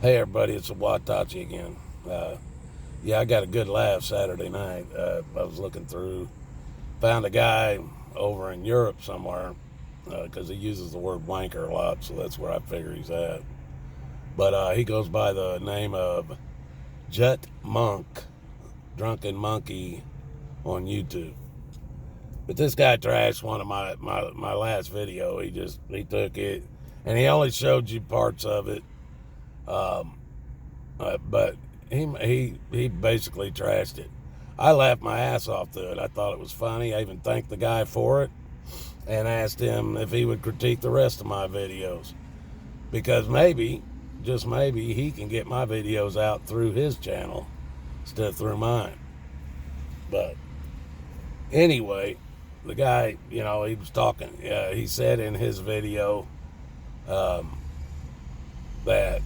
Hey everybody, it's Watachi again. Yeah, I got a good laugh Saturday night. I was looking through, found a guy over in Europe somewhere, because he uses the word wanker a lot, so that's where I figure he's at. But he goes by the name of Jutmonkdrunkenmonkey on YouTube. But this guy trashed one of my last video. He took it, and he only showed you parts of it. But he basically trashed it. I laughed my ass off to it. I thought it was funny. I even thanked the guy for it and asked him if he would critique the rest of my videos, because maybe, just maybe, he can get my videos out through his channel instead of through mine. But anyway, the guy, he was talking. He said in his video that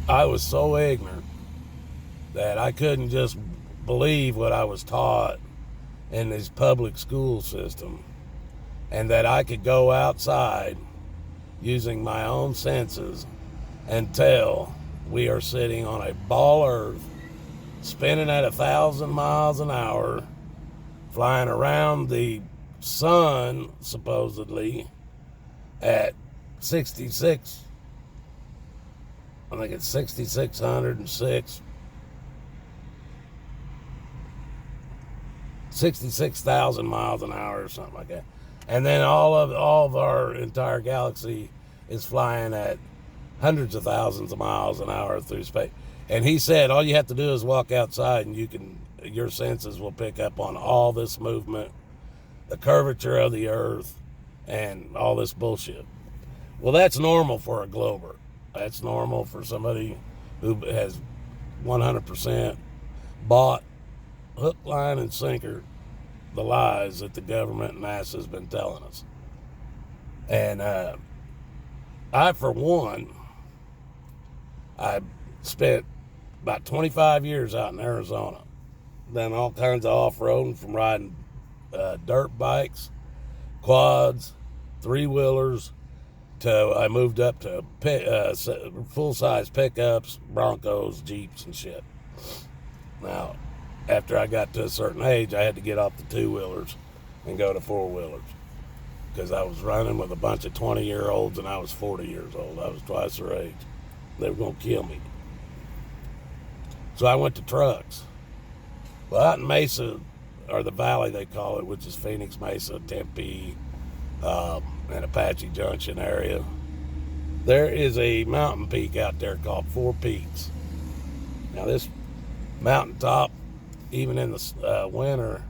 I was so ignorant that I couldn't just believe what I was taught in this public school system, and that I could go outside using my own senses and tell we are sitting on a ball earth, spinning at 1,000 miles an hour, flying around the sun supposedly at 66, I think it's 66,000 miles an hour or something like that. And then all of our entire galaxy is flying at hundreds of thousands of miles an hour through space. And he said all you have to do is walk outside and your senses will pick up on all this movement, the curvature of the earth, and all this bullshit. Well, that's normal for a glober. That's normal for somebody who has 100% bought hook, line, and sinker the lies that the government and NASA has been telling us. And I, for one, I spent about 25 years out in Arizona, done all kinds of off-roading, from riding dirt bikes, quads, three-wheelers, to I moved up to full-size pickups, Broncos, Jeeps, and shit. Now, after I got to a certain age, I had to get off the two-wheelers and go to four-wheelers, because I was running with a bunch of 20-year-olds and I was 40 years old. I was twice their age. They were going to kill me. So I went to trucks. Well, out in Mesa, or the Valley they call it, which is Phoenix, Mesa, Tempe, and Apache Junction area, there is a mountain peak out there called Four Peaks. Now, this mountaintop, even in the winter,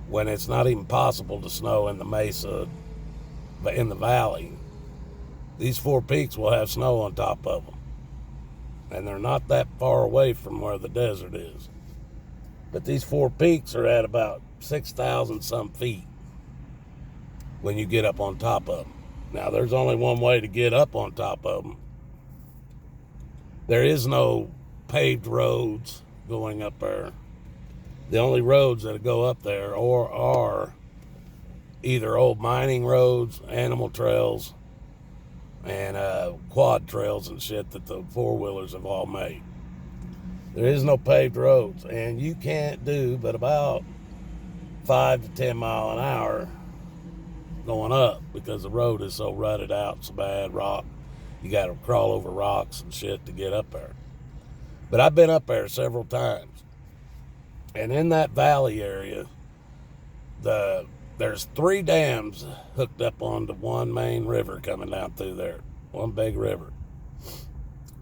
when it's not even possible to snow in the Mesa, but in the valley, these Four Peaks will have snow on top of them. And they're not that far away from where the desert is. But these Four Peaks are at about 6,000 some feet when you get up on top of them. Now, there's only one way to get up on top of them. There is no paved roads going up there. The only roads that go up there are either old mining roads, animal trails, and quad trails and shit that the four-wheelers have all made. There is no paved roads, and you can't do but about 5 to 10 mile an hour going up, because the road is so rutted out, so bad, rock. You got to crawl over rocks and shit to get up there. But I've been up there several times. And in that valley area, there's 3 dams hooked up onto one main river coming down through there, one big river.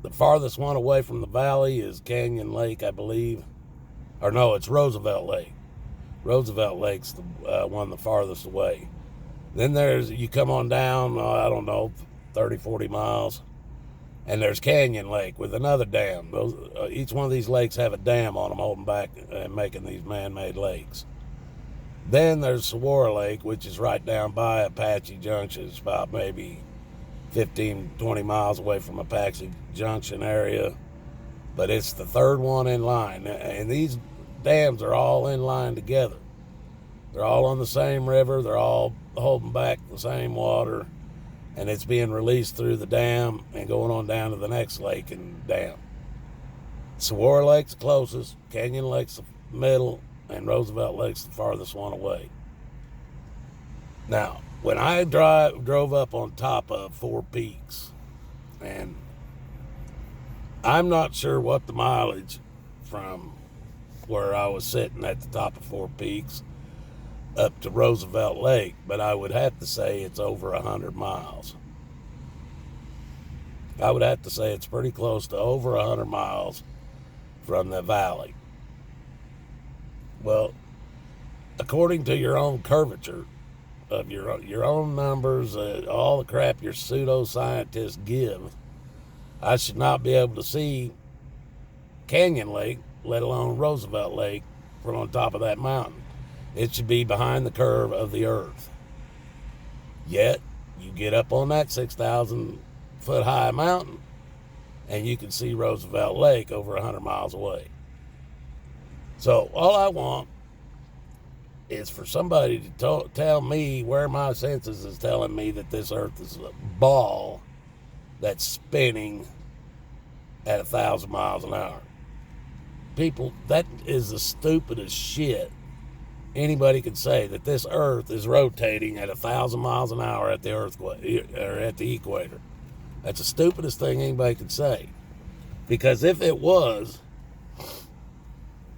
The farthest one away from the valley is Canyon Lake, I believe. Or no, it's Roosevelt Lake. Roosevelt Lake's the one the farthest away. Then you come on down, I don't know, 30, 40 miles, and there's Canyon Lake with another dam. Each one of these lakes have a dam on them holding back and making these man-made lakes. Then there's Saguaro Lake, which is right down by Apache Junction. It's about maybe 15, 20 miles away from Apache Junction area. But it's the third one in line. And these dams are all in line together. They're all on the same river. They're all holding back the same water. and it's being released through the dam and going on down to the next lake and dam. Saguaro Lake's the closest, Canyon Lake's the middle, and Roosevelt Lake's the farthest one away. Now, when I drove up on top of Four Peaks, and I'm not sure what the mileage from where I was sitting at the top of Four Peaks up to Roosevelt Lake, but I would have to say it's over 100 miles. I would have to say it's pretty close to over 100 miles from the valley. Well, according to your own curvature of your own numbers, all the crap your pseudoscientists give, I should not be able to see Canyon Lake, let alone Roosevelt Lake, from on top of that mountain. It should be behind the curve of the earth. Yet, you get up on that 6,000 foot high mountain, and you can see Roosevelt Lake over 100 miles away. So all I want is for somebody to tell me where my senses is telling me that this earth is a ball that's spinning at 1,000 miles an hour. People, that is the stupidest shit anybody could say, that this earth is rotating at 1,000 miles an hour at the earthquake or at the equator. That's the stupidest thing anybody could say. Because if it was,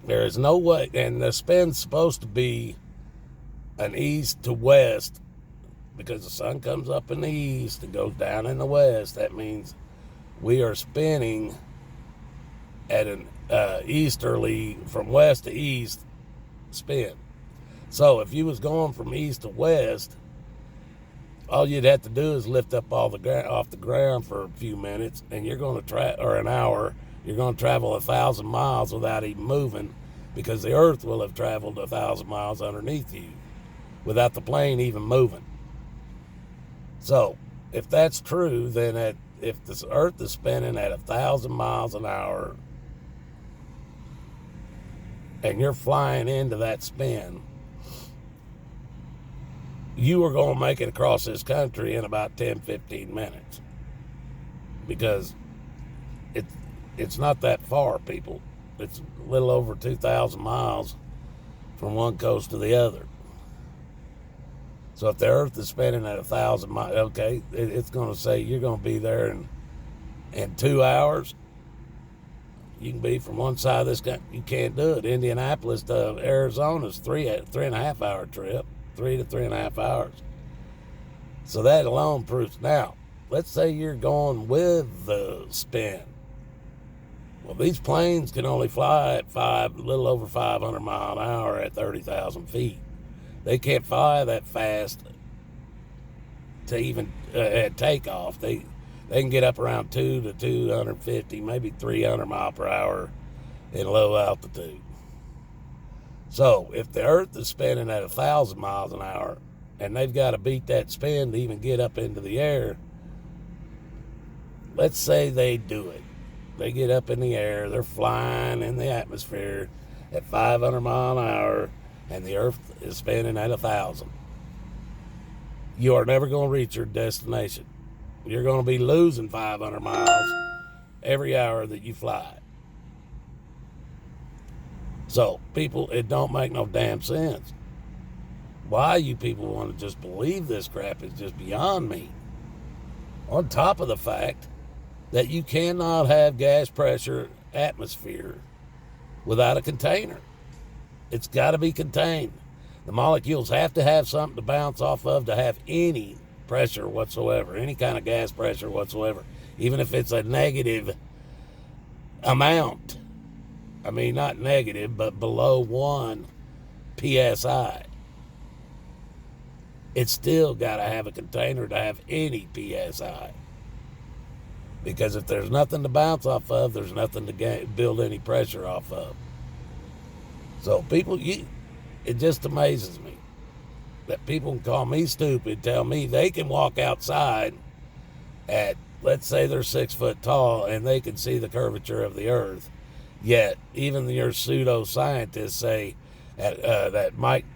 there is no way, and the spin's supposed to be an east to west, because the sun comes up in the east and goes down in the west. That means we are spinning at an easterly, from west to east spin. So if you was going from east to west, all you'd have to do is lift up off the ground for a few minutes, and you're going to or an hour. You're going to travel 1,000 miles without even moving, because the earth will have traveled 1,000 miles underneath you without the plane even moving. So if that's true, then if this earth is spinning at 1,000 miles an hour and you're flying into that spin, you are going to make it across this country in about 10, 15 minutes. Because it's not that far, people. It's a little over 2,000 miles from one coast to the other. So if the earth is spinning at 1,000 miles, okay, it's going to say you're going to be there in 2 hours. You can be from one side of this country. You can't do it. Indianapolis to Arizona is 3.5 hour trip. 3 to 3.5 hours. So that alone proves. Now, let's say you're going with the spin. Well, these planes can only fly at a little over 500 mile an hour at 30,000 feet. They can't fly that fast to even at takeoff. They can get up around 2 to 250, maybe 300 mile per hour in low altitude. So if the earth is spinning at 1,000 miles an hour and they've got to beat that spin to even get up into the air, let's say they do it. They get up in the air, they're flying in the atmosphere at 500 mile an hour, and the earth is spinning at 1,000. You are never going to reach your destination. You're going to be losing 500 miles every hour that you fly. So, people, it don't make no damn sense. Why you people want to just believe this crap is just beyond me. On top of the fact that you cannot have gas pressure atmosphere without a container. It's got to be contained. The molecules have to have something to bounce off of to have any pressure whatsoever, any kind of gas pressure whatsoever, even if it's a negative amount. I mean, not negative, but below 1 psi. It's still got to have a container to have any psi. Because if there's nothing to bounce off of, there's nothing to build any pressure off of. So people, it just amazes me that people can call me stupid, tell me they can walk outside at, let's say they're 6 foot tall, and they can see the curvature of the earth. Yet, even your pseudoscientists say that Mike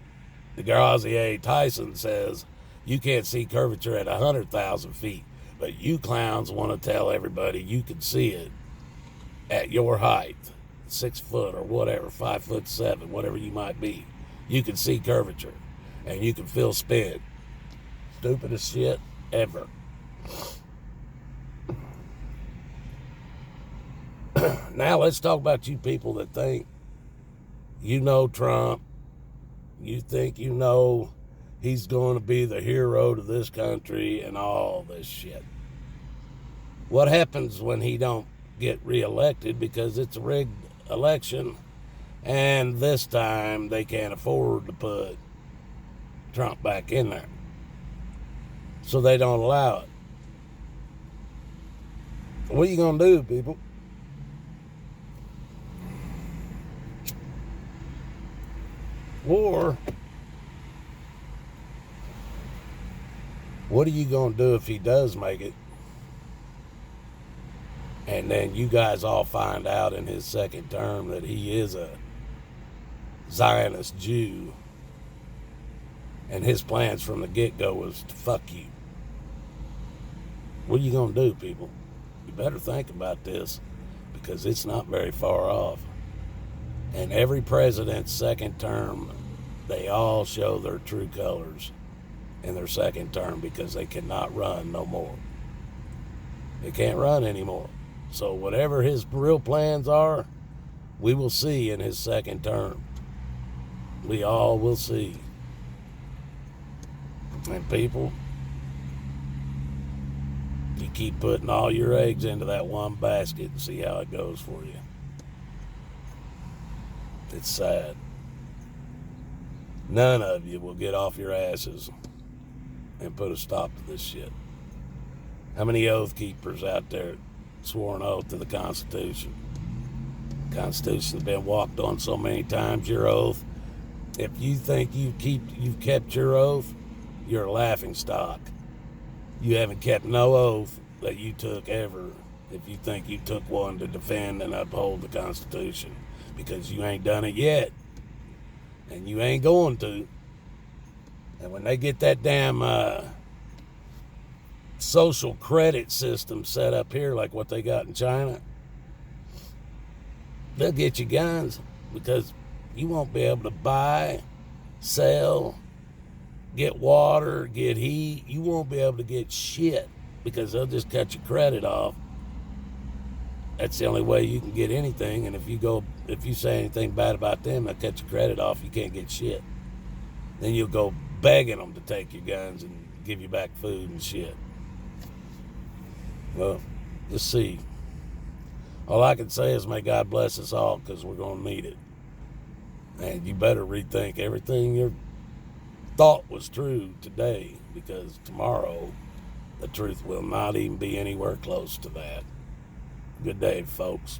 DeGrazier Tyson says You can't see curvature at 100,000 feet, but you clowns want to tell everybody you can see it at your height, 6 foot or whatever, 5'7", whatever you might be. You can see curvature, and you can feel spin. Stupidest shit ever. Now let's talk about you people that think you know Trump. You think you know he's going to be the hero to this country and all this shit. What happens when he don't get reelected, because it's a rigged election, and this time they can't afford to put Trump back in there, so they don't allow it. What are you going to do, people? Or what are you going to do if he does make it, and then you guys all find out in his second term that he is a Zionist Jew, and his plans from the get-go was to fuck you? What are you going to do, people? You better think about this, because it's not very far off. And every president's second term, they all show their true colors in their second term, because they cannot run no more. They can't run anymore. So whatever his real plans are, we will see in his second term. We all will see. And people, you keep putting all your eggs into that one basket and see how it goes for you. It's sad. None of you will get off your asses and put a stop to this shit. How many oath keepers out there swore an oath to the Constitution? The Constitution's been walked on so many times. Your oath, if you think you've kept your oath, you're a laughing stock. You haven't kept no oath that you took ever, if you think you took one to defend and uphold the Constitution, because you ain't done it yet, and you ain't going to. And when they get that damn social credit system set up here like what they got in China, they'll get you guns, because you won't be able to buy, sell, get water, get heat. You won't be able to get shit, because they'll just cut your credit off. That's the only way you can get anything. And if you say anything bad about them, they'll cut your credit off. You can't get shit. Then you'll go begging them to take your guns and give you back food and shit. Well, let's see. All I can say is may God bless us all, because we're going to need it. And you better rethink everything you thought was true today, because tomorrow the truth will not even be anywhere close to that. Good day, folks.